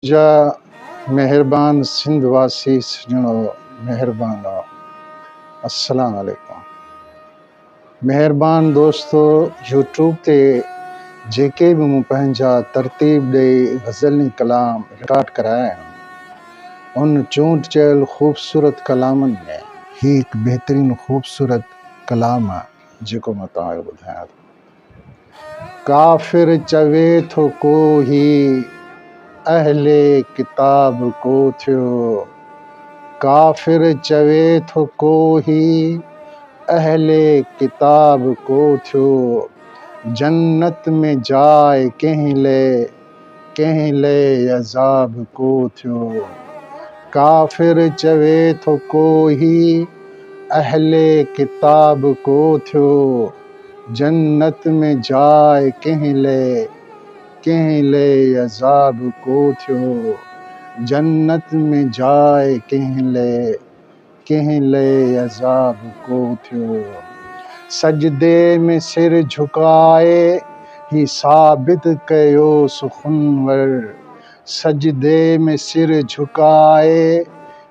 जा मेहरबान सिंध वासी सजणो मेहरबान अस्सलाम वालेकुम। मेहरबान दोस्तो, यूट्यूब ते जेके भी मूं पंहिंजा तरतीब ॾेई गज़लनी कलाम रिकॉर्ड कराया आहिनि उन चूंड चयल ख़ूबसूरत कलामनि में ही हिकु बहितरीनु ख़ूबसूरत कलाम आहे जेको मां तव्हांखे ॿुधायां थो। काफ़िर चवे थो को ही अहले किताब को थियो, काफ़िर चवे थो को ही अहले किताब को थियो, जन्नत में जाए कंहिं ले अज़ाब को थियो। काफ़िर चवे थो को ही अहले किताब को थियो, जन्नत में जाए कंहिं ले अज़ाब को थियो, जन्नत में जाए कंहिं ले अज़ाब को थियो। सजदे में सिर झुकाए ही साबित कयो सुखुनवर, सजदे में सिर झुकाए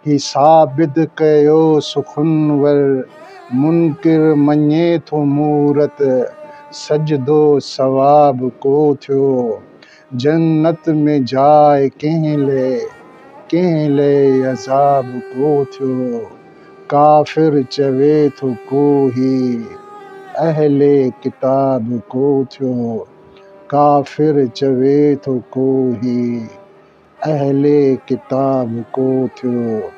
ही साबित कयो सुखुनवर, मुनकिर मञे थो मूरत सजदो सवाब को थियो, जन्नत में जाए कंहिं ले अज़ाब को थियो। काफ़िर चवे थो को ही अहले किताब को थियो, काफ़िर चवे थो को ही अहले किताब को थियो।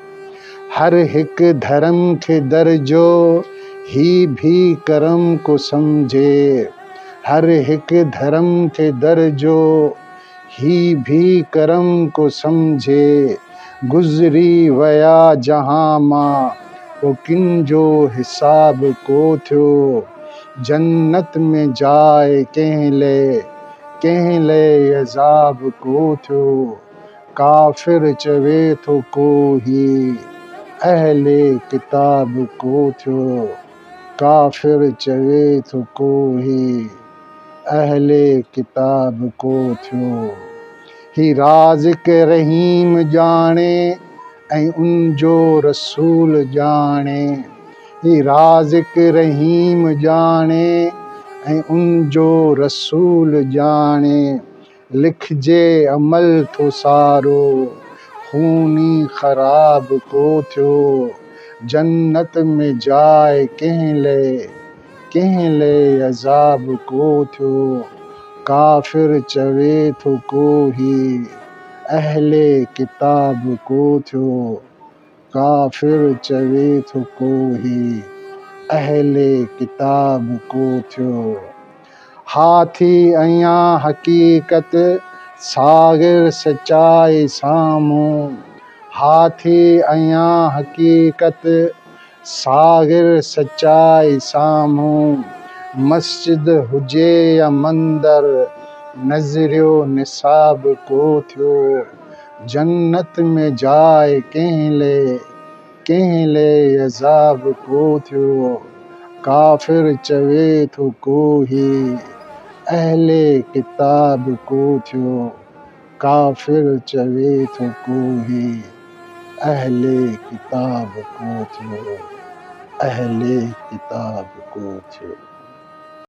हर हिक धर्म खे दर्जो ही भी करम को समझे, हर हिक धर्म खे दर्जो ही भी करम को समझे, गुज़री वया जहां मां वो किन जो हिसाब को थियो, जन्नत में जाए कंहिं ले अज़ाब को थियो। काफ़िर चवे थो को ही अहले किताब को थियो, काफ़िर चवे थो को ही अहले किताब को थियो। ही राज़िक रहीम जाने ऐं उन जो रसूल जाने, ही राज़िक रहीम जाने ऐं उन जो रसूल जाने, लिखजे अमल थो सारो खूनी ख़राब को थियो, जन्नत में जाए कंहिं ले अज़ाब को थियो। काफ़िर चवे थो को ही अहले किताब को थियो, काफ़िर चवे थो को ही अहले किताब को थियो। हाथी अयां हकीकत सागिर सचाई साम्हूं, हाथी अयां हकीकत सागिर सचाई साम्हूं, मस्जिद हुजे या मंदर नज़रियो निसाब को थियो, जन्नत में जाए कंहिं ले अज़ाब को थियो। काफ़िर चवे थो को ही अहले किताब को थियो, काफ़िर चवे थो को ही अहले किताब को थियो, अहले किताब को थियो।